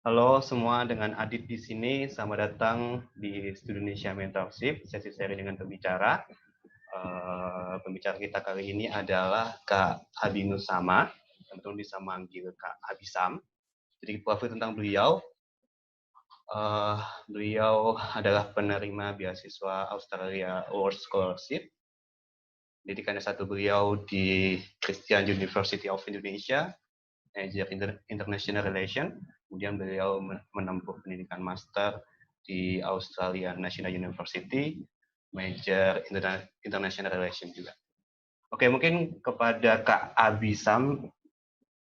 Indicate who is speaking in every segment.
Speaker 1: Halo semua, dengan Adit di sini. Selamat datang di Indonesia Mentorship, sesi seri dengan pembicara. Pembicara kita kali ini adalah Kak Abinus Sama. Teman-teman bisa manggil Kak Abisam. Jadi profil tentang beliau. Beliau adalah penerima beasiswa Australia Award Scholarship. Pendidikan S1 beliau di Christian University of Indonesia, Major International Relation. Kemudian beliau menempuh pendidikan master di Australia National University, Major International Relation juga. Oke, mungkin kepada Kak Abisam,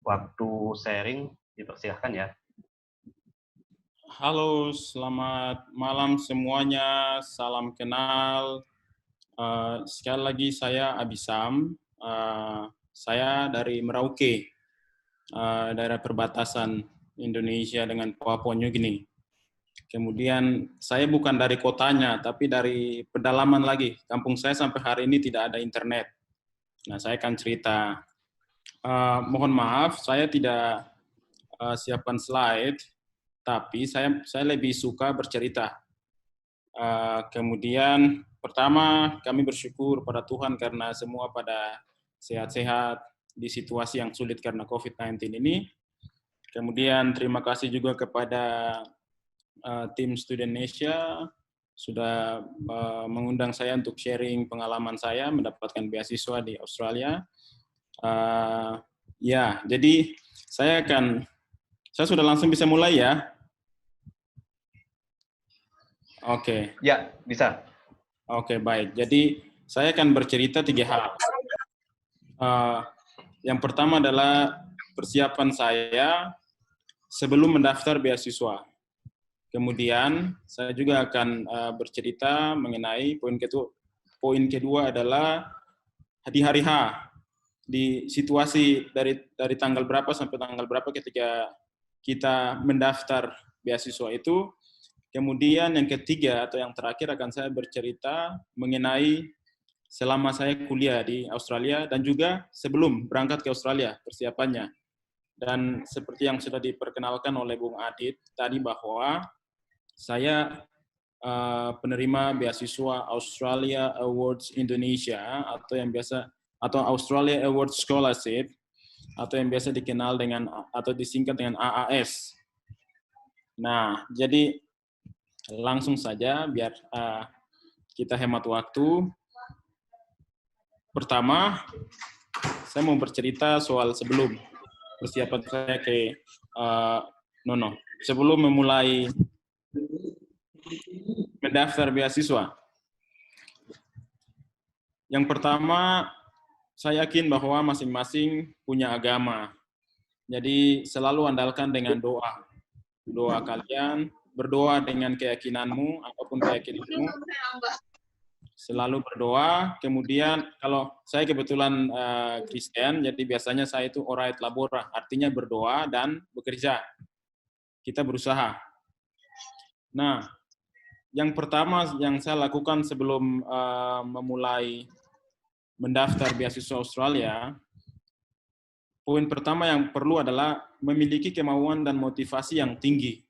Speaker 1: waktu sharing dipersilahkan ya.
Speaker 2: Halo, selamat malam semuanya. Salam kenal. Sekali lagi saya Abisam. Saya dari Merauke, daerah perbatasan Indonesia dengan Papua New Guinea. Kemudian saya bukan dari kotanya, tapi dari pedalaman lagi. Kampung saya sampai hari ini tidak ada internet. Nah, saya akan cerita. Mohon maaf, saya tidak siapkan slide, tapi saya lebih suka bercerita. Kemudian pertama kami bersyukur pada Tuhan karena semua pada sehat-sehat di situasi yang sulit karena COVID-19 ini. Kemudian terima kasih juga kepada tim Student Asia sudah mengundang saya untuk sharing pengalaman saya mendapatkan beasiswa di Australia. Ya, jadi saya sudah langsung bisa mulai ya. Oke.
Speaker 1: Ya, bisa.
Speaker 2: Oke, baik. Jadi saya akan bercerita 3 hal. Yang pertama adalah persiapan saya sebelum mendaftar beasiswa. Kemudian saya juga akan bercerita mengenai poin kedua adalah di hari H, di situasi dari tanggal berapa sampai tanggal berapa ketika kita mendaftar beasiswa itu. Kemudian yang ketiga atau yang terakhir akan saya bercerita mengenai selama saya kuliah di Australia dan juga sebelum berangkat ke Australia persiapannya. Dan seperti yang sudah diperkenalkan oleh Bung Adit tadi bahwa saya penerima beasiswa Australia Awards Indonesia atau Australia Awards Scholarship atau yang biasa dikenal dengan atau disingkat dengan AAS. Nah, jadi langsung saja biar kita hemat waktu. Pertama, saya mau bercerita soal sebelum persiapan saya ke sebelum memulai mendaftar beasiswa. Yang pertama, saya yakin bahwa masing-masing punya agama. Jadi selalu andalkan dengan doa. Doa kalian, berdoa dengan keyakinanmu, apapun keyakinanmu. Selalu berdoa, kemudian kalau saya kebetulan Kristen, jadi biasanya saya itu orait labora, artinya berdoa dan bekerja. Kita berusaha. Nah, yang pertama yang saya lakukan sebelum memulai mendaftar beasiswa Australia, poin pertama yang perlu adalah memiliki kemauan dan motivasi yang tinggi.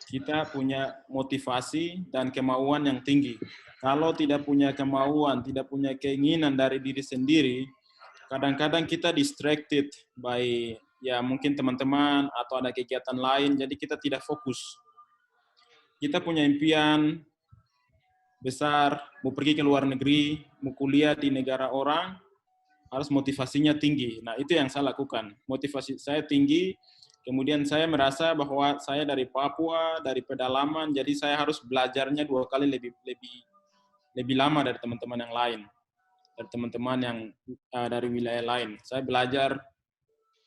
Speaker 2: Kita punya motivasi dan kemauan yang tinggi. Kalau tidak punya kemauan, tidak punya keinginan dari diri sendiri, kadang-kadang kita distracted by ya mungkin teman-teman atau ada kegiatan lain, jadi kita tidak fokus. Kita punya impian besar, mau pergi ke luar negeri, mau kuliah di negara orang, harus motivasinya tinggi. Nah, itu yang saya lakukan. Motivasi saya tinggi, kemudian saya merasa bahwa saya dari Papua, dari pedalaman, jadi saya harus belajarnya 2 kali lebih lama dari teman-teman yang lain. Dari teman-teman yang dari wilayah lain. Saya belajar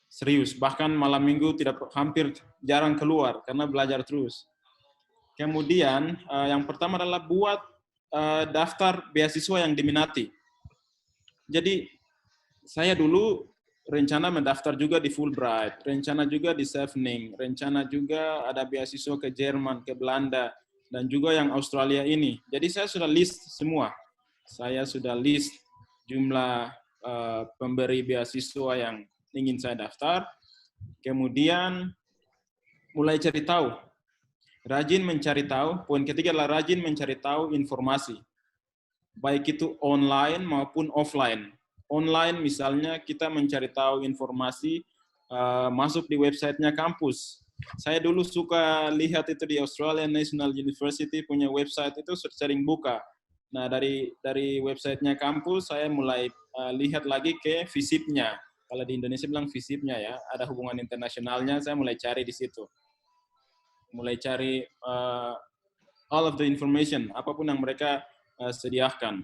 Speaker 2: serius, bahkan malam minggu hampir jarang keluar karena belajar terus. Kemudian yang pertama adalah buat daftar beasiswa yang diminati. Jadi saya dulu rencana mendaftar juga di Fulbright, rencana juga di Chevening, rencana juga ada beasiswa ke Jerman, ke Belanda, dan juga yang Australia ini. Jadi saya sudah list semua. Saya sudah list jumlah pemberi beasiswa yang ingin saya daftar. Kemudian mulai cari tahu. Rajin mencari tahu. Poin ketiga adalah rajin mencari tahu informasi. Baik itu online maupun offline. Online misalnya kita mencari tahu informasi masuk di websitenya kampus. Saya dulu suka lihat itu di Australian National University punya website itu sering buka. Nah dari websitenya kampus saya mulai lihat lagi ke visipnya. Kalau di Indonesia bilang visipnya ya, ada hubungan internasionalnya. Saya mulai cari di situ. Mulai cari all of the information, apapun yang mereka sediakan.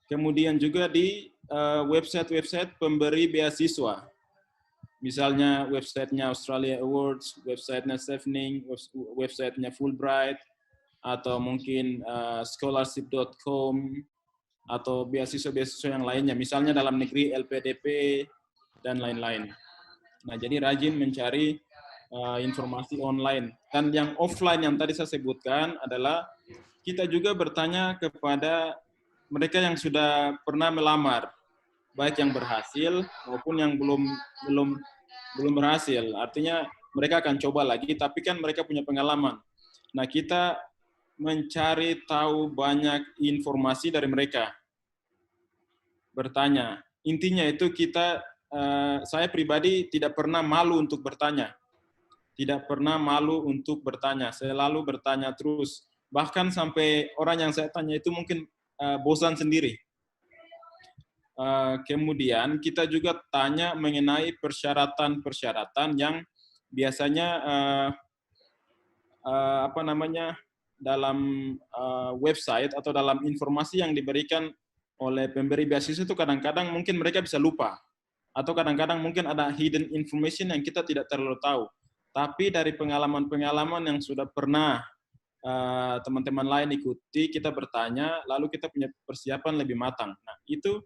Speaker 2: Kemudian juga di website-website pemberi beasiswa. Misalnya websitenya Australia Awards, websitenya Chevening, websitenya Fulbright, atau mungkin scholarship.com, atau beasiswa-beasiswa yang lainnya. Misalnya dalam negeri LPDP, dan lain-lain. Nah, jadi rajin mencari informasi online. Dan yang offline yang tadi saya sebutkan adalah kita juga bertanya kepada mereka yang sudah pernah melamar, baik yang berhasil maupun yang belum berhasil. Artinya mereka akan coba lagi, tapi kan mereka punya pengalaman. Nah, kita mencari tahu banyak informasi dari mereka. Bertanya. Intinya itu saya pribadi tidak pernah malu untuk bertanya. Tidak pernah malu untuk bertanya. Selalu bertanya terus. Bahkan sampai orang yang saya tanya itu mungkin bosan sendiri. Kemudian kita juga tanya mengenai persyaratan-persyaratan yang biasanya dalam website atau dalam informasi yang diberikan oleh pemberi beasiswa itu kadang-kadang mungkin mereka bisa lupa. Atau kadang-kadang mungkin ada hidden information yang kita tidak terlalu tahu. Tapi dari pengalaman-pengalaman yang sudah pernah teman-teman lain ikuti, kita bertanya, lalu kita punya persiapan lebih matang. Nah, itu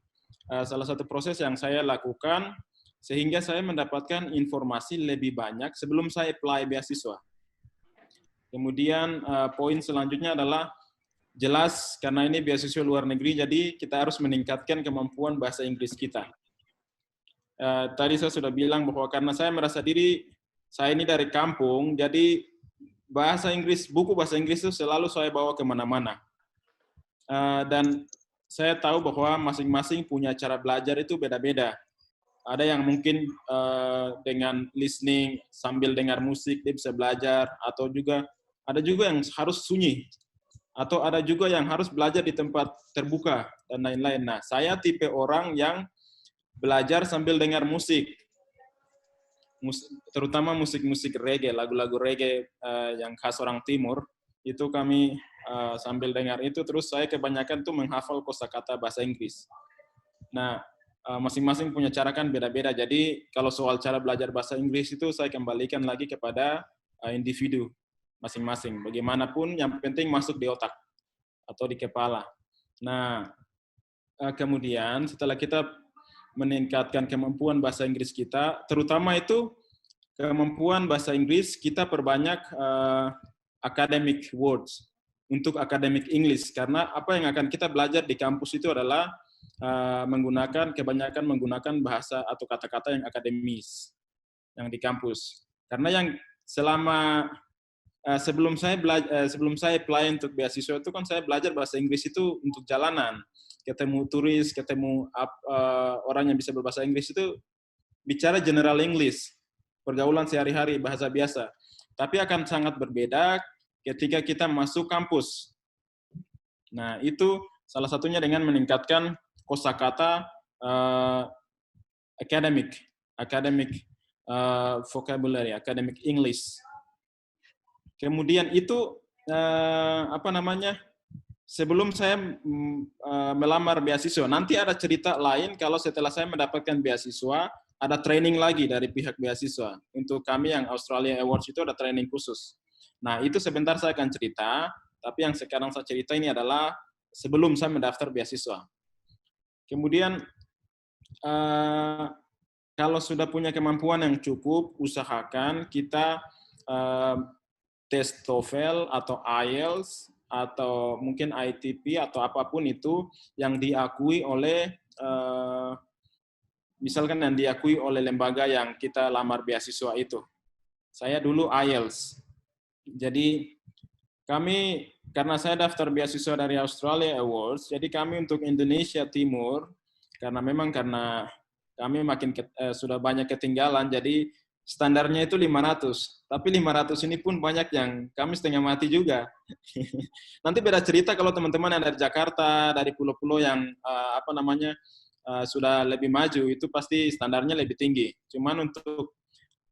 Speaker 2: salah satu proses yang saya lakukan, sehingga saya mendapatkan informasi lebih banyak sebelum saya apply beasiswa. Kemudian poin selanjutnya adalah jelas, karena ini beasiswa luar negeri, jadi kita harus meningkatkan kemampuan bahasa Inggris kita. Tadi saya sudah bilang bahwa karena saya merasa diri saya ini dari kampung, jadi buku bahasa Inggris itu selalu saya bawa kemana-mana. Dan saya tahu bahwa masing-masing punya cara belajar itu beda-beda. Ada yang mungkin dengan listening sambil dengar musik dia bisa belajar, atau juga ada juga yang harus sunyi, atau ada juga yang harus belajar di tempat terbuka dan lain-lain. Nah, saya tipe orang yang belajar sambil dengar musik. Terutama musik-musik reggae, lagu-lagu reggae yang khas orang timur, itu kami sambil dengar itu, terus saya kebanyakan tuh menghafal kosakata bahasa Inggris. Nah, masing-masing punya cara kan beda-beda, jadi kalau soal cara belajar bahasa Inggris itu saya kembalikan lagi kepada individu masing-masing. Bagaimanapun yang penting masuk di otak atau di kepala. Nah, kemudian setelah kita meningkatkan kemampuan bahasa Inggris kita, terutama itu kemampuan bahasa Inggris kita perbanyak academic words untuk academic English, karena apa yang akan kita belajar di kampus itu adalah kebanyakan menggunakan bahasa atau kata-kata yang akademis yang di kampus. Karena yang sebelum saya apply untuk beasiswa itu kan saya belajar bahasa Inggris itu untuk jalanan. Ketemu turis, ketemu orang yang bisa berbahasa Inggris itu bicara general English, pergaulan sehari-hari, bahasa biasa. Tapi akan sangat berbeda ketika kita masuk kampus. Nah, itu salah satunya dengan meningkatkan kosakata academic vocabulary, academic English. Kemudian itu sebelum saya melamar beasiswa, nanti ada cerita lain kalau setelah saya mendapatkan beasiswa, ada training lagi dari pihak beasiswa. Untuk kami yang Australia Awards itu ada training khusus. Nah, itu sebentar saya akan cerita, tapi yang sekarang saya cerita ini adalah sebelum saya mendaftar beasiswa. Kemudian, kalau sudah punya kemampuan yang cukup, usahakan kita tes TOEFL atau IELTS, atau mungkin ITP atau apapun itu yang diakui oleh misalkan yang diakui oleh lembaga yang kita lamar beasiswa itu. Saya dulu IELTS. Jadi kami, karena saya daftar beasiswa dari Australia Awards, jadi kami untuk Indonesia Timur, karena kami sudah banyak ketinggalan, jadi standarnya itu 500. Tapi 500 ini pun banyak yang kami setengah mati juga. Nanti beda cerita kalau teman-teman yang dari Jakarta, dari pulau-pulau yang sudah lebih maju, itu pasti standarnya lebih tinggi. Cuman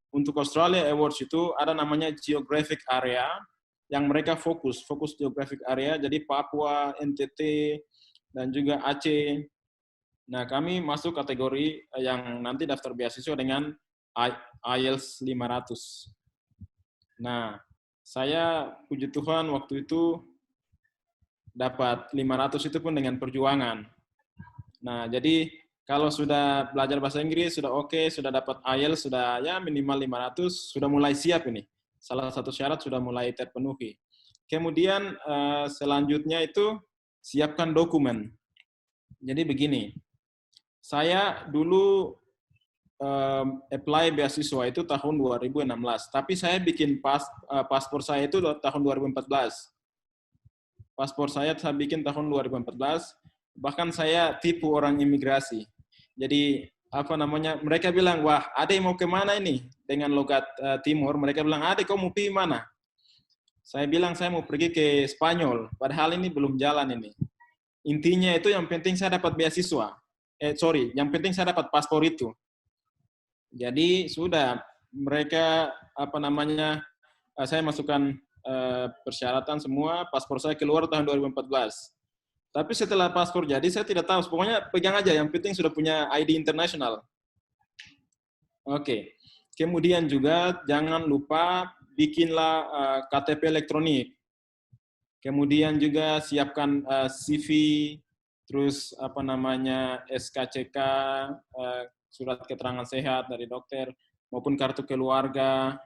Speaker 2: untuk Australia Awards itu ada namanya geographic area, yang mereka fokus geographic area, jadi Papua, NTT, dan juga Aceh. Nah, kami masuk kategori yang nanti daftar beasiswa dengan IELTS 500. Nah, saya puji Tuhan waktu itu dapat 500 itu pun dengan perjuangan. Nah, jadi kalau sudah belajar bahasa Inggris, sudah oke, sudah dapat IELTS, sudah ya minimal 500, sudah mulai siap ini. Salah satu syarat sudah mulai terpenuhi. Kemudian selanjutnya itu siapkan dokumen. Jadi begini, saya dulu apply beasiswa itu tahun 2016, tapi saya bikin paspor saya itu tahun 2014. Paspor saya bikin tahun 2014, bahkan saya tipu orang imigrasi. Jadi mereka bilang, wah, Ade mau kemana ini dengan logat timur? Mereka bilang, Ade kau mau pergi mana? Saya bilang saya mau pergi ke Spanyol, padahal ini belum jalan ini. Intinya itu yang penting saya dapat beasiswa. Yang penting saya dapat paspor itu. Jadi sudah mereka saya masukkan persyaratan semua, paspor saya keluar tahun 2014. Tapi setelah paspor jadi saya tidak tahu, pokoknya pegang aja, yang penting sudah punya ID internasional. Oke. Kemudian juga jangan lupa bikinlah KTP elektronik. Kemudian juga siapkan CV, terus SKCK, surat keterangan sehat dari dokter, maupun kartu keluarga,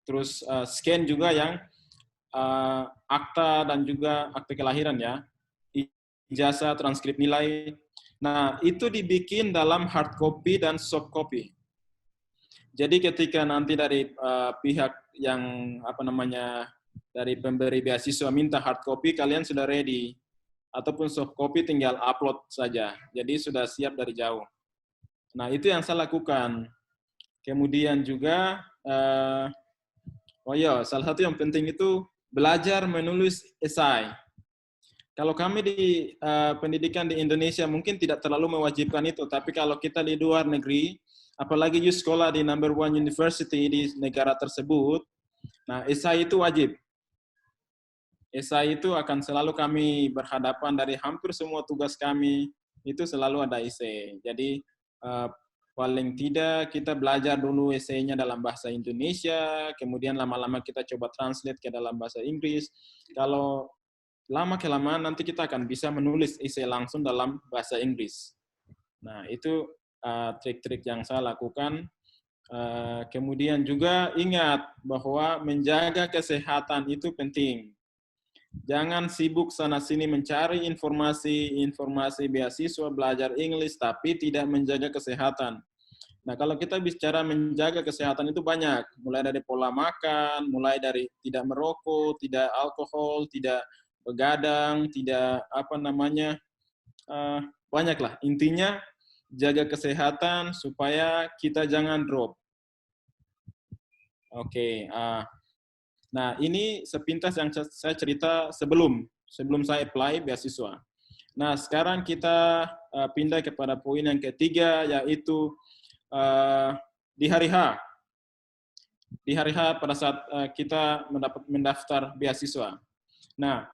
Speaker 2: terus scan juga yang akta dan juga akte kelahiran ya, ijazah, transkrip nilai. Nah, itu dibikin dalam hard copy dan soft copy. Jadi ketika nanti dari pihak yang dari pemberi beasiswa minta hard copy, kalian sudah ready. Ataupun soft copy tinggal upload saja. Jadi sudah siap dari jauh. Nah, itu yang saya lakukan. Kemudian juga, salah satu yang penting itu belajar menulis esai. Kalau kami di pendidikan di Indonesia mungkin tidak terlalu mewajibkan itu, tapi kalau kita di luar negeri, apalagi sekolah di number one university di negara tersebut, nah esai itu wajib. Esai itu akan selalu kami berhadapan dari hampir semua tugas kami, itu selalu ada esai. Jadi paling tidak kita belajar dulu esainya dalam bahasa Indonesia, kemudian lama-lama kita coba translate ke dalam bahasa Inggris. Kalau lama-kelamaan nanti kita akan bisa menulis esai langsung dalam bahasa Inggris. Nah, itu trik-trik yang saya lakukan. Kemudian juga ingat bahwa menjaga kesehatan itu penting. Jangan sibuk sana-sini mencari informasi beasiswa, belajar Inggris, tapi tidak menjaga kesehatan. Nah, kalau kita bicara menjaga kesehatan itu banyak. Mulai dari pola makan, mulai dari tidak merokok, tidak alkohol, tidak begadang, tidak banyaklah. Intinya, jaga kesehatan supaya kita jangan drop. Oke. Nah, ini sepintas yang saya cerita sebelum saya apply beasiswa. Nah, sekarang kita pindah kepada poin yang ketiga, yaitu di hari H. Di hari H pada saat kita mendaftar beasiswa. Nah,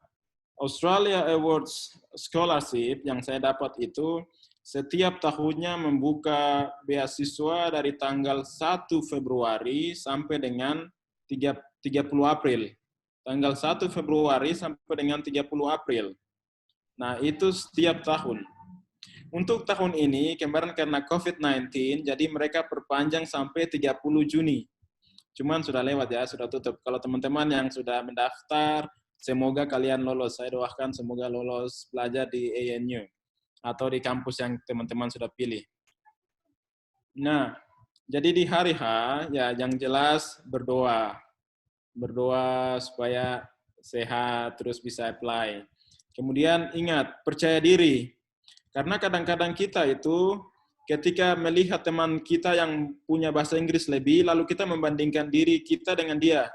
Speaker 2: Australia Awards Scholarship yang saya dapat itu setiap tahunnya membuka beasiswa dari tanggal 1 Februari sampai dengan 30 April. Tanggal 1 Februari sampai dengan 30 April. Nah, itu setiap tahun. Untuk tahun ini, kemarin karena COVID-19, jadi mereka perpanjang sampai 30 Juni. Cuman sudah lewat ya, sudah tutup. Kalau teman-teman yang sudah mendaftar, semoga kalian lolos. Saya doakan semoga lolos belajar di ANU atau di kampus yang teman-teman sudah pilih. Nah, Jadi di hari H, ya yang jelas berdoa. Berdoa supaya sehat, terus bisa apply. Kemudian ingat, percaya diri. Karena kadang-kadang kita itu ketika melihat teman kita yang punya bahasa Inggris lebih, lalu kita membandingkan diri kita dengan dia.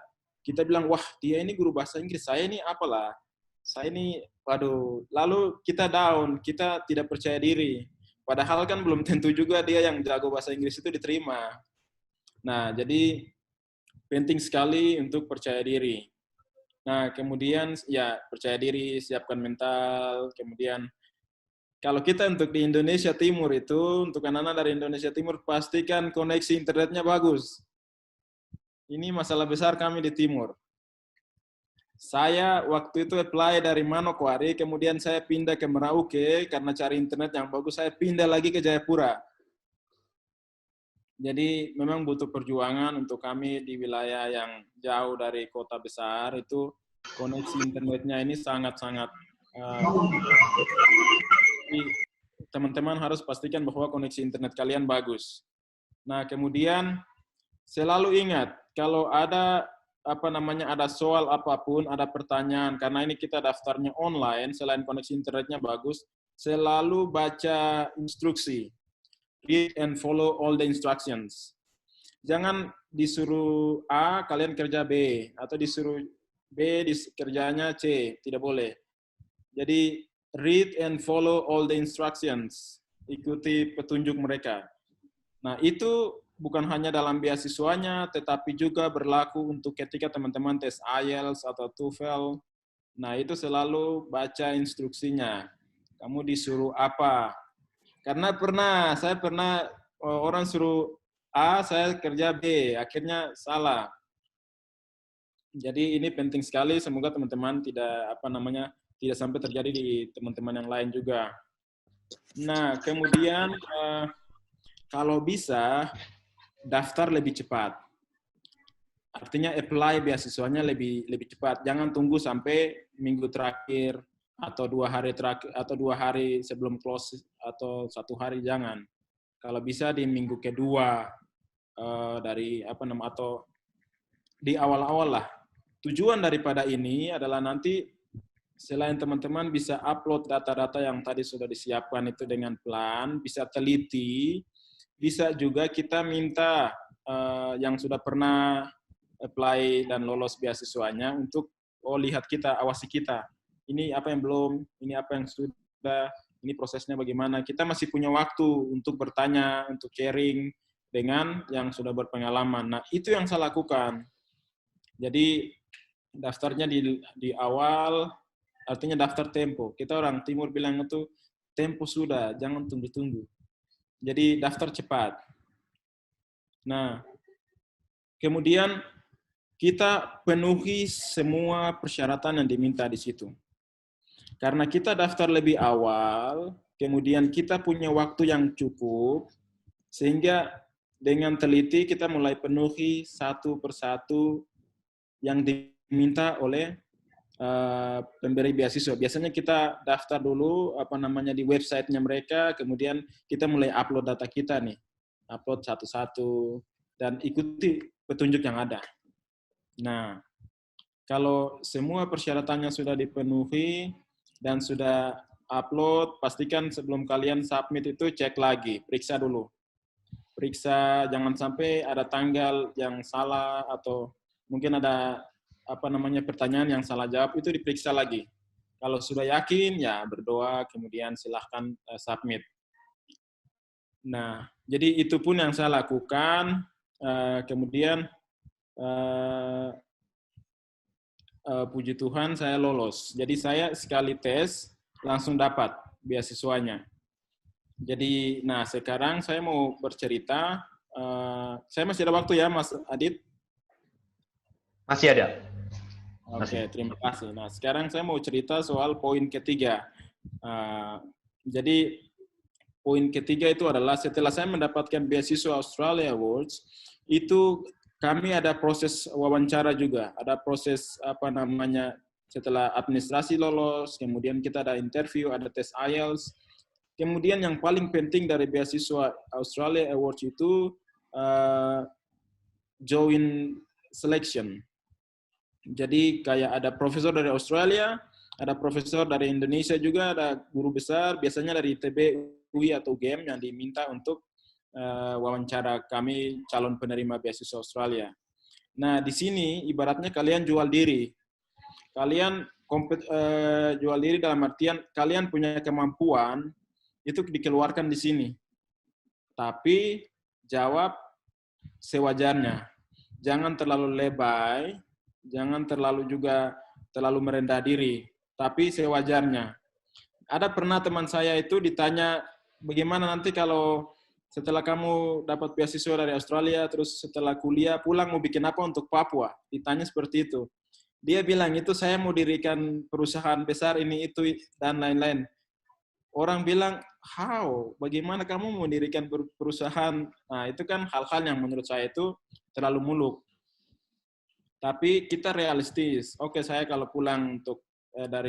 Speaker 2: Kita bilang, wah dia ini guru bahasa Inggris, saya ini apalah. Saya ini, waduh. Lalu kita down, kita tidak percaya diri. Padahal kan belum tentu juga dia yang jago bahasa Inggris itu diterima. Nah, jadi penting sekali untuk percaya diri. Nah, kemudian ya percaya diri, siapkan mental, kemudian kalau kita untuk di Indonesia Timur itu, untuk anak-anak dari Indonesia Timur, pastikan koneksi internetnya bagus. Ini masalah besar kami di Timur. Saya waktu itu apply dari Manokwari, kemudian saya pindah ke Merauke, karena cari internet yang bagus, saya pindah lagi ke Jayapura. Jadi memang butuh perjuangan untuk kami di wilayah yang jauh dari kota besar, itu koneksi internetnya ini sangat-sangat teman-teman harus pastikan bahwa koneksi internet kalian bagus. Nah, kemudian selalu ingat kalau ada ada soal apapun, ada pertanyaan, karena ini kita daftarnya online, selain koneksi internetnya bagus, selalu baca instruksi. Read and follow all the instructions. Jangan disuruh A, kalian kerja B, atau disuruh B, kerjanya C, tidak boleh. Jadi, read and follow all the instructions. Ikuti petunjuk mereka. Nah, itu bukan hanya dalam beasiswanya, tetapi juga berlaku untuk ketika teman-teman tes IELTS atau TOEFL. Nah, itu selalu baca instruksinya. Kamu disuruh apa? Karena saya pernah orang suruh A, saya kerja B, akhirnya salah. Jadi ini penting sekali, semoga teman-teman tidak tidak sampai terjadi di teman-teman yang lain juga. Nah, kemudian kalau bisa daftar lebih cepat. Artinya apply beasiswanya lebih cepat. Jangan tunggu sampai minggu terakhir atau 2 hari terakhir atau 2 hari sebelum close atau 1 hari, jangan. Kalau bisa di minggu kedua dari atau di awal-awal lah. Tujuan daripada ini adalah nanti selain teman-teman bisa upload data-data yang tadi sudah disiapkan itu dengan plan, bisa teliti, bisa juga kita minta yang sudah pernah apply dan lolos beasiswanya untuk lihat kita, awasi kita. Ini apa yang belum, ini apa yang sudah, ini prosesnya bagaimana. Kita masih punya waktu untuk bertanya, untuk sharing dengan yang sudah berpengalaman. Nah, itu yang saya lakukan. Jadi daftarnya di awal, artinya daftar tempo. Kita orang Timur bilang itu tempo sudah, jangan tunggu-tunggu. Jadi daftar cepat. Nah, kemudian kita penuhi semua persyaratan yang diminta di situ. Karena kita daftar lebih awal, kemudian kita punya waktu yang cukup, sehingga dengan teliti kita mulai penuhi satu persatu yang diminta oleh pemberi beasiswa. Biasanya kita daftar dulu di websitenya mereka, kemudian kita mulai upload data kita nih, upload satu-satu dan ikuti petunjuk yang ada. Nah, kalau semua persyaratannya sudah dipenuhi dan sudah upload, pastikan sebelum kalian submit itu cek lagi, periksa dulu. Periksa, jangan sampai ada tanggal yang salah atau mungkin ada pertanyaan yang salah jawab, itu diperiksa lagi. Kalau sudah yakin, ya berdoa, kemudian silahkan submit. Nah, jadi itu pun yang saya lakukan. Kemudian puji Tuhan saya lolos. Jadi saya sekali tes langsung dapat beasiswanya. Jadi, nah sekarang saya mau bercerita. Saya masih ada waktu ya, Mas Adit?
Speaker 1: Masih ada.
Speaker 2: Oke, terima kasih. Nah, sekarang saya mau cerita soal poin ketiga. Jadi, poin ketiga itu adalah setelah saya mendapatkan beasiswa Australia Awards, itu kami ada proses wawancara juga. Ada proses setelah administrasi lolos, kemudian kita ada interview, ada tes IELTS. Kemudian yang paling penting dari beasiswa Australia Awards itu joint selection. Jadi kayak ada profesor dari Australia, ada profesor dari Indonesia juga, ada guru besar, biasanya dari ITB, UI, atau UGM yang diminta untuk wawancara kami calon penerima beasiswa Australia. Nah, di sini ibaratnya kalian jual diri. Kalian jual diri dalam artian kalian punya kemampuan, itu dikeluarkan di sini. Tapi jawab sewajarnya. Jangan terlalu lebay, jangan terlalu merendah diri, tapi sewajarnya. Ada pernah teman saya itu ditanya, bagaimana nanti kalau setelah kamu dapat beasiswa dari Australia, terus setelah kuliah pulang mau bikin apa untuk Papua? Ditanya seperti itu. Dia bilang, itu saya mau dirikan perusahaan besar ini, itu, dan lain-lain. Orang bilang, how? Bagaimana kamu mau mendirikan perusahaan? Nah, itu kan hal-hal yang menurut saya itu terlalu muluk. Tapi kita realistis. Oke, saya kalau pulang untuk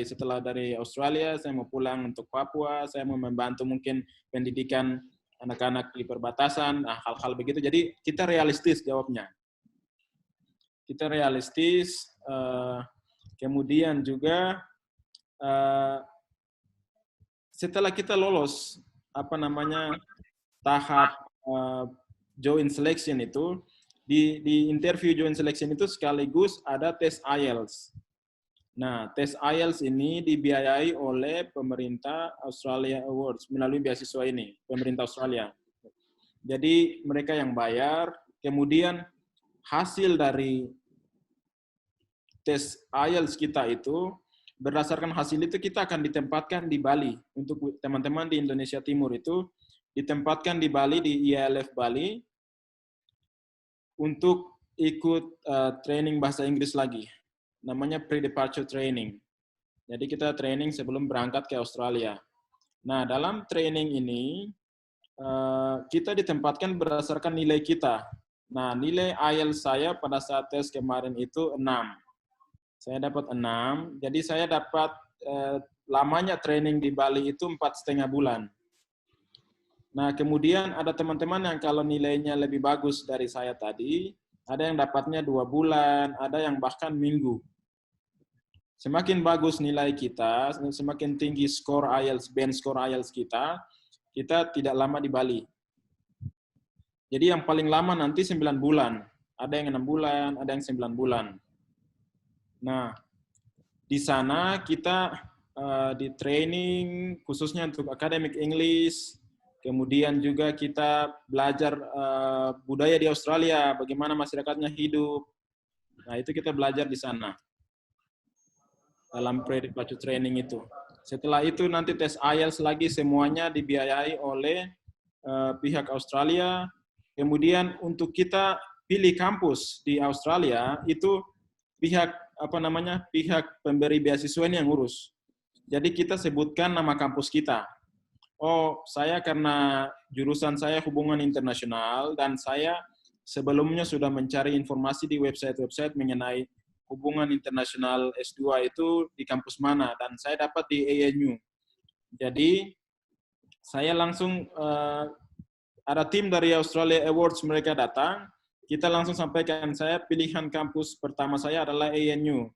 Speaker 2: setelah dari Australia, saya mau pulang untuk Papua, saya mau membantu mungkin pendidikan anak-anak di perbatasan, nah, hal-hal begitu. Jadi kita realistis jawabnya. Kita realistis. Kemudian juga setelah kita lolos tahap joint selection itu, di interview joint selection itu sekaligus ada tes IELTS. Nah, tes IELTS ini dibiayai oleh pemerintah Australia Awards melalui beasiswa ini, pemerintah Australia. Jadi mereka yang bayar, kemudian hasil dari tes IELTS kita itu, berdasarkan hasil itu kita akan ditempatkan di Bali. Untuk teman-teman di Indonesia Timur itu, ditempatkan di Bali, di IALF Bali, untuk ikut training bahasa Inggris lagi. Namanya pre-departure training. Jadi kita training sebelum berangkat ke Australia. Nah, dalam training ini, kita ditempatkan berdasarkan nilai kita. Nah, nilai IELTS saya pada saat tes kemarin itu 6. Saya dapat 6, jadi saya dapat lamanya training di Bali itu 4,5 bulan. Nah, kemudian ada teman-teman yang kalau nilainya lebih bagus dari saya tadi, ada yang dapatnya 2 bulan, ada yang bahkan minggu. Semakin bagus nilai kita, semakin tinggi skor IELTS, band skor IELTS kita tidak lama di Bali. Jadi yang paling lama nanti 9 bulan. Ada yang 6 bulan, ada yang 9 bulan. Nah, di sana kita di training khususnya untuk academic English, kemudian juga kita belajar budaya di Australia, bagaimana masyarakatnya hidup. Nah, itu kita belajar di sana dalam pre-departure training itu. Setelah itu nanti tes IELTS lagi, semuanya dibiayai oleh pihak Australia. Kemudian untuk kita pilih kampus di Australia itu pihak pemberi beasiswa ini yang ngurus. Jadi kita sebutkan nama kampus kita. Oh, saya karena jurusan saya hubungan internasional dan saya sebelumnya sudah mencari informasi di website-website mengenai hubungan internasional S2 itu di kampus mana, dan saya dapat di ANU. Jadi saya langsung ada tim dari Australia Awards, mereka datang, kita langsung sampaikan, saya pilihan kampus pertama saya adalah ANU.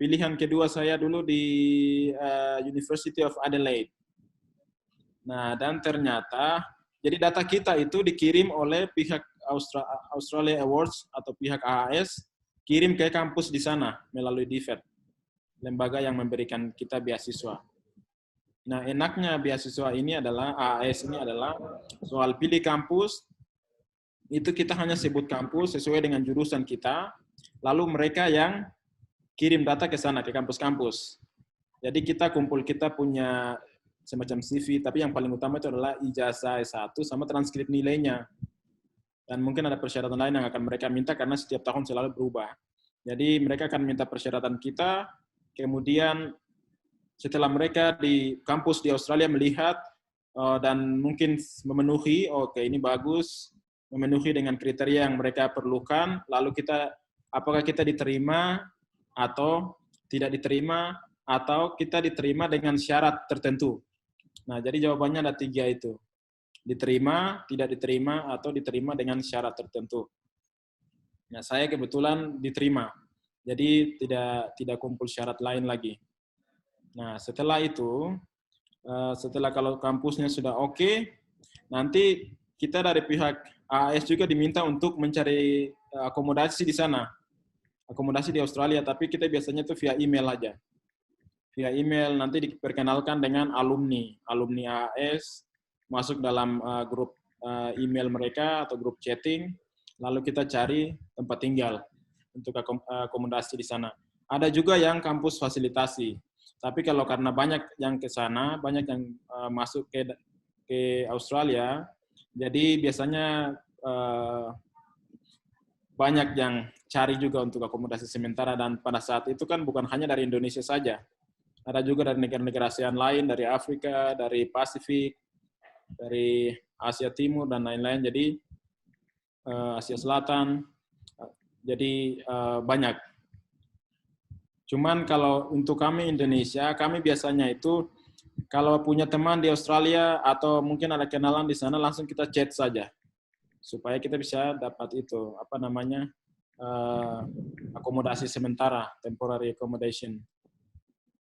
Speaker 2: Pilihan kedua saya dulu di University of Adelaide. Nah, dan ternyata, jadi data kita itu dikirim oleh pihak Australia Awards atau pihak AAS, kirim ke kampus di sana melalui DFED, lembaga yang memberikan kita beasiswa. Nah, enaknya beasiswa ini adalah, AAS ini adalah, soal pilih kampus, itu kita hanya sebut kampus sesuai dengan jurusan kita, lalu mereka yang kirim data ke sana, ke kampus-kampus. Jadi kita punya semacam CV, tapi yang paling utama itu adalah ijazah S1 sama transkrip nilainya. Dan mungkin ada persyaratan lain yang akan mereka minta karena setiap tahun selalu berubah. Jadi mereka akan minta persyaratan kita, kemudian setelah mereka di kampus di Australia melihat dan mungkin memenuhi, oke, ini bagus, memenuhi dengan kriteria yang mereka perlukan, lalu apakah kita diterima atau tidak diterima, atau kita diterima dengan syarat tertentu. Nah, jadi jawabannya ada 3 itu. diterima, tidak diterima, atau diterima dengan syarat tertentu. Nah, saya kebetulan diterima, jadi tidak kumpul syarat lain lagi. Nah, setelah itu, setelah kalau kampusnya sudah oke, nanti kita dari pihak AAS juga diminta untuk mencari akomodasi di sana, akomodasi di Australia, tapi kita biasanya tuh via email aja. Via email nanti diperkenalkan dengan alumni AAS, masuk dalam grup email mereka atau grup chatting, lalu kita cari tempat tinggal untuk akomodasi di sana. Ada juga yang kampus fasilitasi, tapi kalau karena banyak yang ke sana, banyak yang masuk ke Australia, jadi biasanya banyak yang cari juga untuk akomodasi sementara, dan pada saat itu kan bukan hanya dari Indonesia saja, ada juga dari negara-negara ASEAN lain, dari Afrika, dari Pasifik, dari Asia Timur, dan lain-lain. Jadi Asia Selatan, jadi banyak. Cuman kalau untuk kami Indonesia, kami biasanya itu kalau punya teman di Australia atau mungkin ada kenalan di sana, langsung kita chat saja supaya kita bisa dapat itu apa namanya akomodasi sementara, temporary accommodation.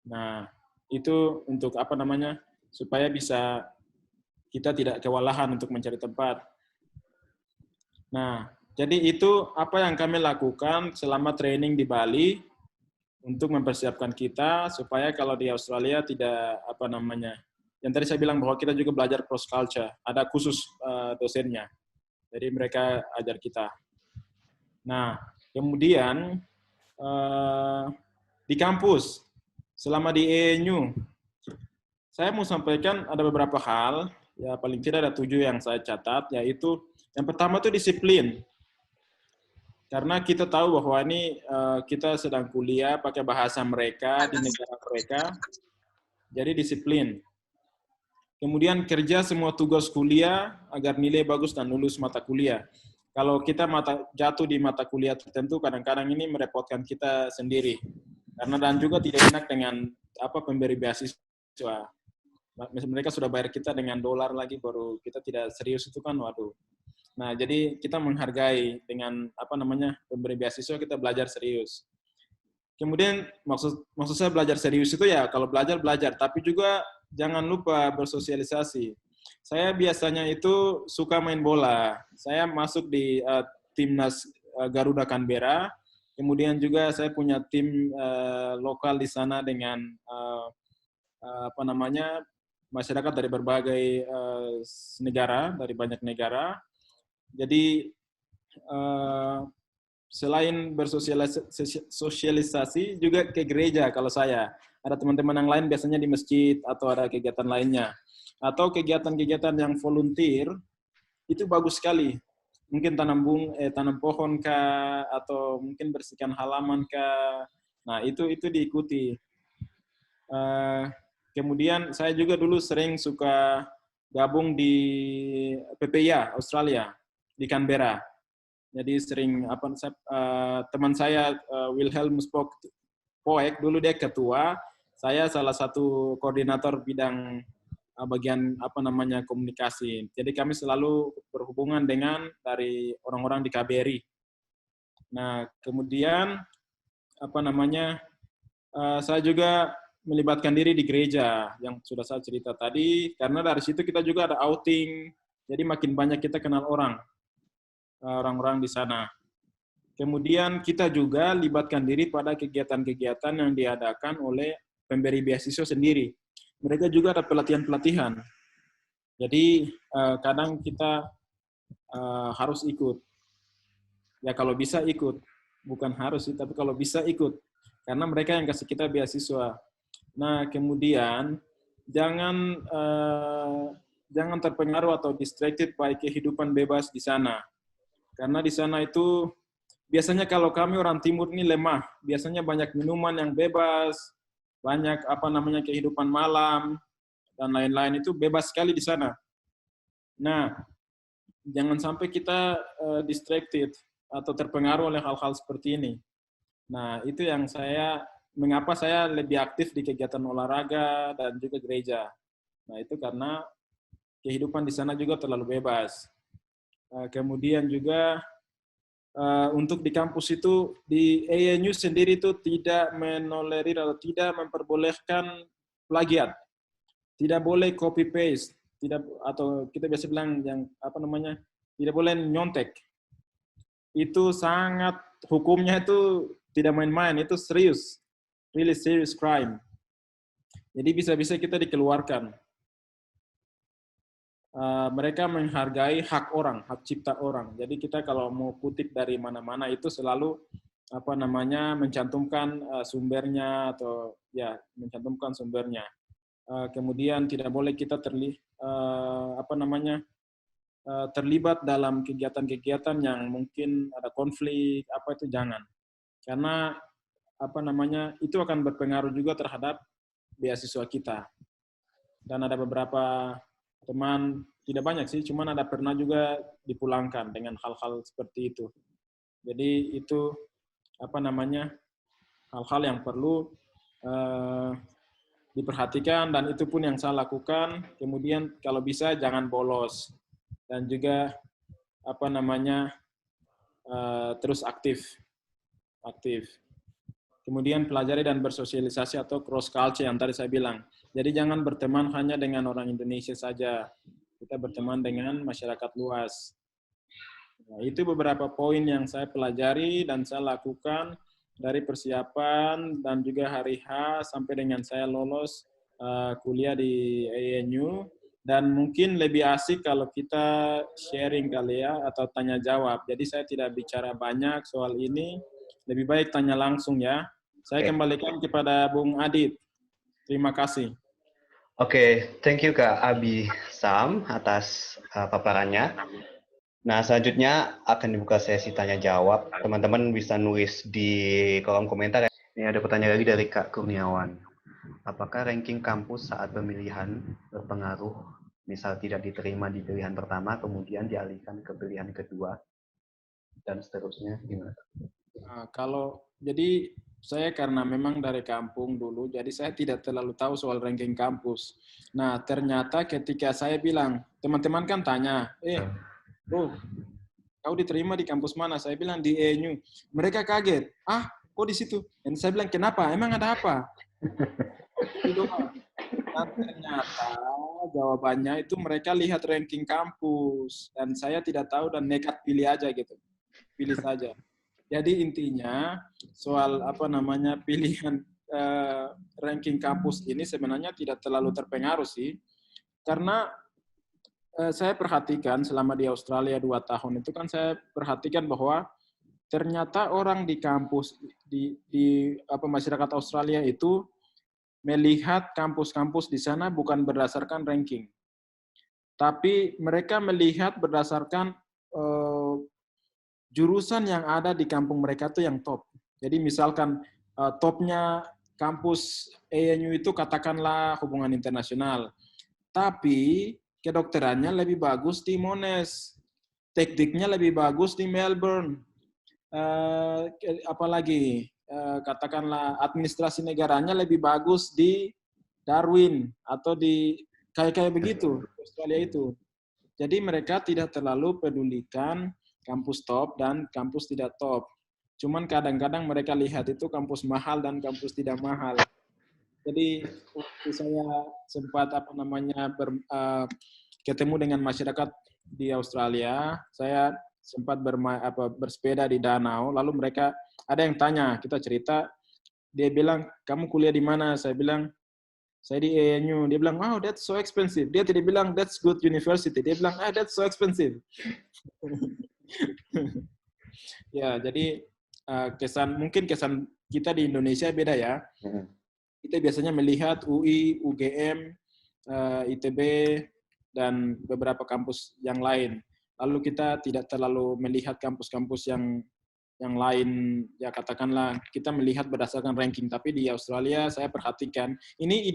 Speaker 2: Nah, itu untuk apa namanya supaya bisa kita tidak kewalahan untuk mencari tempat. Nah, jadi itu apa yang kami lakukan selama training di Bali untuk mempersiapkan kita supaya kalau di Australia tidak apa namanya. Yang tadi saya bilang bahwa kita juga belajar cross culture, ada khusus dosennya. Jadi mereka ajar kita. Nah, kemudian di kampus selama di ENU, saya mau sampaikan ada beberapa hal, ya paling tidak ada 7 yang saya catat, yaitu yang pertama itu disiplin. Karena kita tahu bahwa ini kita sedang kuliah pakai bahasa mereka, di negara mereka, jadi disiplin. Kemudian kerja semua tugas kuliah agar nilai bagus dan lulus mata kuliah. Kalau kita jatuh di mata kuliah tertentu, kadang-kadang ini merepotkan kita sendiri. Karena dan juga tidak enak dengan pemberi beasiswa. Mereka sudah bayar kita dengan dolar lagi, baru kita tidak serius itu kan, waduh. Nah, jadi kita menghargai dengan pemberi beasiswa, kita belajar serius. Kemudian maksud saya belajar serius itu ya kalau belajar, tapi juga jangan lupa bersosialisasi. Saya biasanya itu suka main bola. Saya masuk di timnas Garuda Canberra. Kemudian juga saya punya tim lokal di sana dengan masyarakat dari berbagai negara, dari banyak negara. Jadi selain bersosialisasi juga ke gereja kalau saya. Ada teman-teman yang lain biasanya di masjid atau ada kegiatan lainnya. Atau kegiatan-kegiatan yang volunteer itu bagus sekali. Mungkin tanam pohon kah, atau mungkin bersihkan halaman kah. Nah, itu diikuti. Kemudian saya juga dulu sering suka gabung di PPIA Australia di Canberra. Jadi sering teman saya Wilhelmus Poek dulu dia ketua, saya salah satu koordinator bidang bagian komunikasi. Jadi kami selalu berhubungan dengan dari orang-orang di KBRI. Nah, kemudian saya juga melibatkan diri di gereja yang sudah saya cerita tadi, karena dari situ kita juga ada outing, jadi makin banyak kita kenal orang-orang di sana. Kemudian kita juga libatkan diri pada kegiatan-kegiatan yang diadakan oleh pemberi beasiswa sendiri. Mereka juga ada pelatihan-pelatihan. Jadi kadang kita harus ikut. Ya kalau bisa ikut. Bukan harus sih, tapi kalau bisa ikut. Karena mereka yang kasih kita beasiswa. Nah, kemudian jangan terpengaruh atau distracted by kehidupan bebas di sana. Karena di sana itu biasanya kalau kami orang timur ini lemah, biasanya banyak minuman yang bebas, banyak kehidupan malam dan lain-lain, itu bebas sekali di sana. Nah, jangan sampai kita distracted atau terpengaruh oleh hal-hal seperti ini. Nah, itu yang mengapa saya lebih aktif di kegiatan olahraga dan juga gereja. Nah, itu karena kehidupan di sana juga terlalu bebas. Kemudian juga untuk di kampus itu, di ANU sendiri itu tidak menolerir atau tidak memperbolehkan plagiat. Tidak boleh copy paste, tidak, atau kita biasa bilang yang apa namanya, tidak boleh nyontek. Itu sangat, hukumnya itu tidak main-main, itu serius, really serious crime. Jadi bisa-bisa kita dikeluarkan. Mereka menghargai hak orang, hak cipta orang. Jadi kita kalau mau kutip dari mana-mana itu selalu apa namanya mencantumkan sumbernya, atau ya mencantumkan sumbernya. Kemudian tidak boleh kita terlibat dalam kegiatan-kegiatan yang mungkin ada konflik, apa itu jangan. Karena apa namanya itu akan berpengaruh juga terhadap beasiswa kita. Dan ada beberapa teman, tidak banyak sih, cuman ada pernah juga dipulangkan dengan hal-hal seperti itu. Jadi itu apa namanya hal-hal yang perlu diperhatikan, dan itu pun yang saya lakukan. Kemudian kalau bisa jangan bolos, dan juga apa namanya terus aktif. Kemudian pelajari dan bersosialisasi atau cross culture yang tadi saya bilang. Jadi jangan berteman hanya dengan orang Indonesia saja. Kita berteman dengan masyarakat luas. Nah, itu beberapa poin yang saya pelajari dan saya lakukan dari persiapan dan juga hari H sampai dengan saya lolos kuliah di ANU. Dan mungkin lebih asik kalau kita sharing kali ya, atau tanya jawab. Jadi saya tidak bicara banyak soal ini, lebih baik tanya langsung ya. Saya kembalikan kepada Bung Adit. Terima kasih.
Speaker 1: Oke, thank you Kak Abi Sam atas paparannya. Nah, selanjutnya akan dibuka sesi tanya jawab. Teman-teman bisa nulis di kolom komentar. Ini ada pertanyaan lagi dari Kak Kurniawan. Apakah ranking kampus saat pemilihan berpengaruh, misal tidak diterima di pilihan pertama, kemudian dialihkan ke pilihan kedua, dan seterusnya? Gimana?
Speaker 2: Jadi saya karena memang dari kampung dulu, jadi saya tidak terlalu tahu soal ranking kampus. Nah, ternyata ketika saya bilang, teman-teman kan tanya, kau diterima di kampus mana? Saya bilang di ANU. Mereka kaget, kok di situ? Dan saya bilang, kenapa? Emang ada apa? Dan ternyata jawabannya itu mereka lihat ranking kampus, dan saya tidak tahu dan nekat pilih aja gitu, pilih saja. Jadi intinya soal apa namanya pilihan ranking kampus ini sebenarnya tidak terlalu terpengaruh sih, karena saya perhatikan selama di Australia 2 tahun itu kan saya perhatikan bahwa ternyata orang di kampus di masyarakat Australia itu melihat kampus-kampus di sana bukan berdasarkan ranking, tapi mereka melihat berdasarkan jurusan yang ada di kampung mereka tuh yang top. Jadi misalkan topnya kampus ANU itu katakanlah hubungan internasional, tapi kedokterannya lebih bagus di Monash, tekniknya lebih bagus di Melbourne, apalagi katakanlah administrasi negaranya lebih bagus di Darwin atau di kayak begitu Australia itu. Jadi mereka tidak terlalu pedulikan kampus top dan kampus tidak top. Cuman kadang-kadang mereka lihat itu kampus mahal dan kampus tidak mahal. Jadi waktu saya sempat ketemu dengan masyarakat di Australia, saya sempat bersepeda di danau, lalu mereka ada yang tanya, kita cerita, dia bilang, kamu kuliah di mana? Saya bilang, saya di ANU. Dia bilang, oh that's so expensive. Dia tidak bilang that's good university. Dia bilang, that's so expensive. Ya, jadi mungkin kesan kita di Indonesia beda ya. Kita biasanya melihat UI, UGM, ITB, dan beberapa kampus yang lain. Lalu kita tidak terlalu melihat kampus-kampus yang lain, ya katakanlah kita melihat berdasarkan ranking. Tapi di Australia saya perhatikan, ini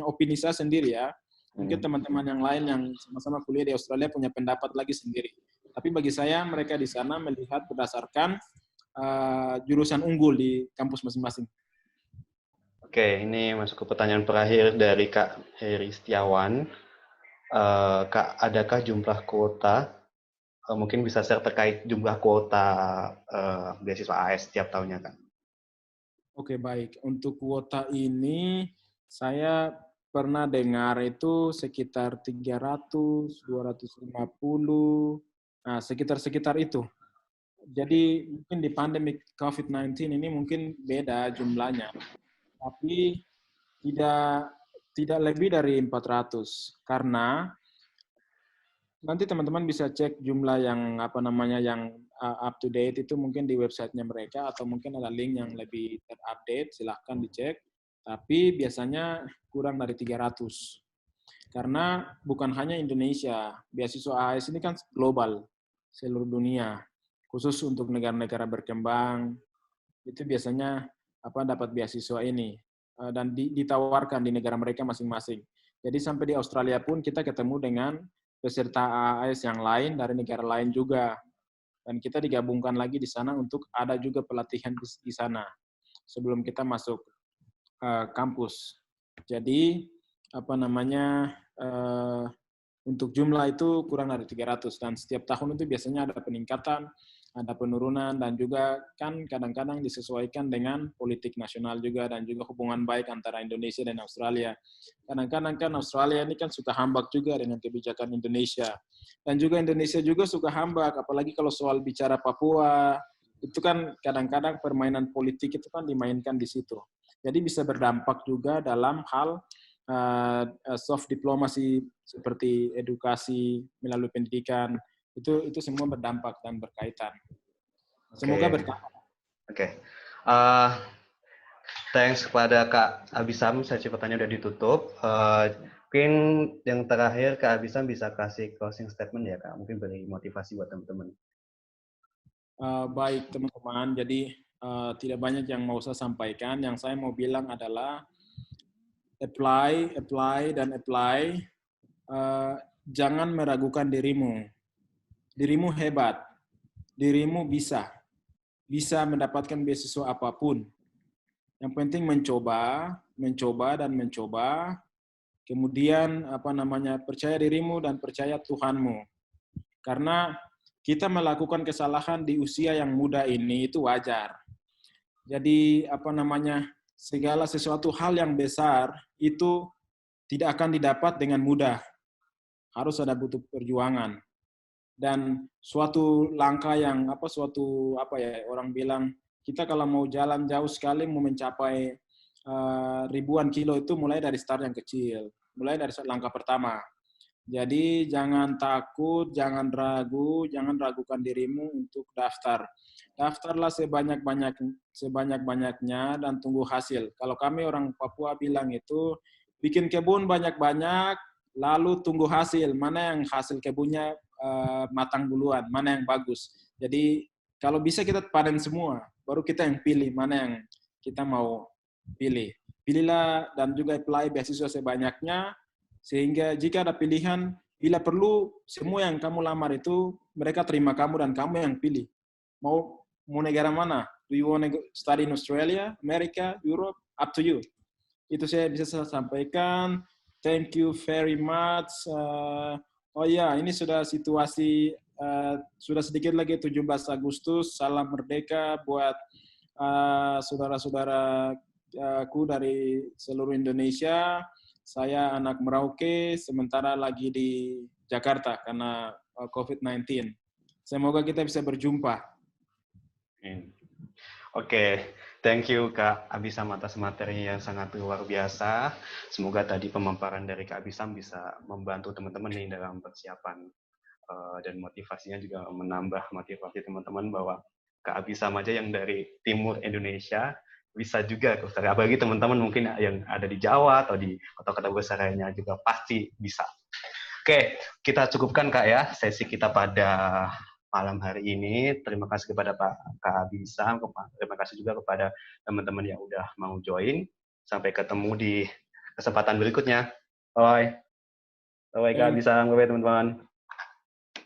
Speaker 2: opini saya sendiri ya. Mungkin teman-teman yang lain yang sama-sama kuliah di Australia punya pendapat lagi sendiri. Tapi bagi saya mereka di sana melihat berdasarkan jurusan unggul di kampus masing-masing.
Speaker 1: Oke, ini masuk ke pertanyaan terakhir dari Kak Heri Setiawan. Kak, adakah jumlah kuota, mungkin bisa share terkait jumlah kuota beasiswa AS setiap tahunnya, Kak?
Speaker 2: Oke, baik. Untuk kuota ini, saya pernah dengar itu sekitar 300, 250, nah sekitar-sekitar itu.
Speaker 1: Oke.
Speaker 2: Jadi mungkin di pandemi COVID-19 ini mungkin beda jumlahnya, tapi tidak tidak lebih dari 400 karena nanti teman-teman bisa cek jumlah yang apa namanya yang up to date itu mungkin di websitenya mereka atau mungkin ada link yang lebih terupdate, silahkan dicek. Tapi biasanya kurang dari 300. Karena bukan hanya Indonesia, beasiswa AS ini kan global, seluruh dunia. Khusus untuk negara-negara berkembang, itu biasanya dapat beasiswa ini dan ditawarkan di negara mereka masing-masing. Jadi sampai di Australia pun kita ketemu dengan peserta AAS yang lain dari negara lain juga. Dan kita digabungkan lagi di sana untuk ada juga pelatihan di sana sebelum kita masuk kampus. Jadi untuk jumlah itu kurang dari 300 dan setiap tahun itu biasanya ada peningkatan, ada penurunan dan juga kan kadang-kadang disesuaikan dengan politik nasional juga dan juga hubungan baik antara Indonesia dan Australia. Kadang-kadang kan Australia ini kan suka hambak juga dengan kebijakan Indonesia. Dan juga Indonesia juga suka hambak, apalagi kalau soal bicara Papua, itu kan kadang-kadang permainan politik itu kan dimainkan di situ. Jadi bisa berdampak juga dalam hal soft diplomasi seperti edukasi melalui pendidikan itu semua berdampak dan berkaitan. Semoga
Speaker 1: Oke.
Speaker 2: bertambah.
Speaker 1: Oke. Thanks kepada Kak Abisam, sesi pertanyaan udah ditutup. Mungkin yang terakhir Kak Abisam bisa kasih closing statement ya Kak, mungkin beri motivasi buat teman-teman.
Speaker 2: Baik teman-teman, jadi tidak banyak yang mau saya sampaikan. Yang saya mau bilang adalah apply, apply, dan apply. Jangan meragukan dirimu. Dirimu hebat. Dirimu bisa mendapatkan beasiswa apapun. Yang penting mencoba, mencoba dan mencoba. Kemudian percaya dirimu dan percaya Tuhanmu. Karena kita melakukan kesalahan di usia yang muda ini itu wajar. Jadi segala sesuatu hal yang besar itu tidak akan didapat dengan mudah. Harus ada butuh perjuangan. Dan suatu langkah yang orang bilang kita kalau mau jalan jauh sekali mau mencapai ribuan kilo itu mulai dari start yang kecil, mulai dari langkah pertama. Jadi jangan takut, jangan ragu, jangan ragukan dirimu untuk daftar. Daftarlah sebanyak-banyaknya dan tunggu hasil. Kalau kami orang Papua bilang itu bikin kebun banyak-banyak, lalu tunggu hasil. Mana yang hasil kebunnya matang duluan, mana yang bagus. Jadi kalau bisa kita panen semua, baru kita yang pilih mana yang kita mau pilih. Pilihlah dan juga apply beasiswa sebanyaknya, sehingga jika ada pilihan, bila perlu semua yang kamu lamar itu mereka terima kamu dan kamu yang pilih. Mau negara mana? Do you want to study in Australia, America, Europe? Up to you. Itu saya bisa sampaikan. Thank you very much. Oh ya, ini sudah situasi, sudah sedikit lagi 17 Agustus. Salam merdeka buat saudara-saudaraku dari seluruh Indonesia. Saya anak Merauke, sementara lagi di Jakarta karena COVID-19. Semoga kita bisa berjumpa.
Speaker 1: Oke, thank you Kak Abisam atas materi yang sangat luar biasa. Semoga tadi pemaparan dari Kak Abisam bisa membantu teman-teman nih dalam persiapan dan motivasinya juga menambah motivasi teman-teman bahwa Kak Abisam aja yang dari timur Indonesia bisa juga ke Australia. Apalagi teman-teman mungkin yang ada di Jawa atau di kota-kota besar lainnya juga pasti bisa. Oke, kita cukupkan Kak ya sesi kita pada malam hari ini. Terima kasih kepada Kak Abisam, terima kasih juga kepada teman-teman yang udah mau join. Sampai ketemu di kesempatan berikutnya. Bye. Bye Kak Abisam, bye teman-teman.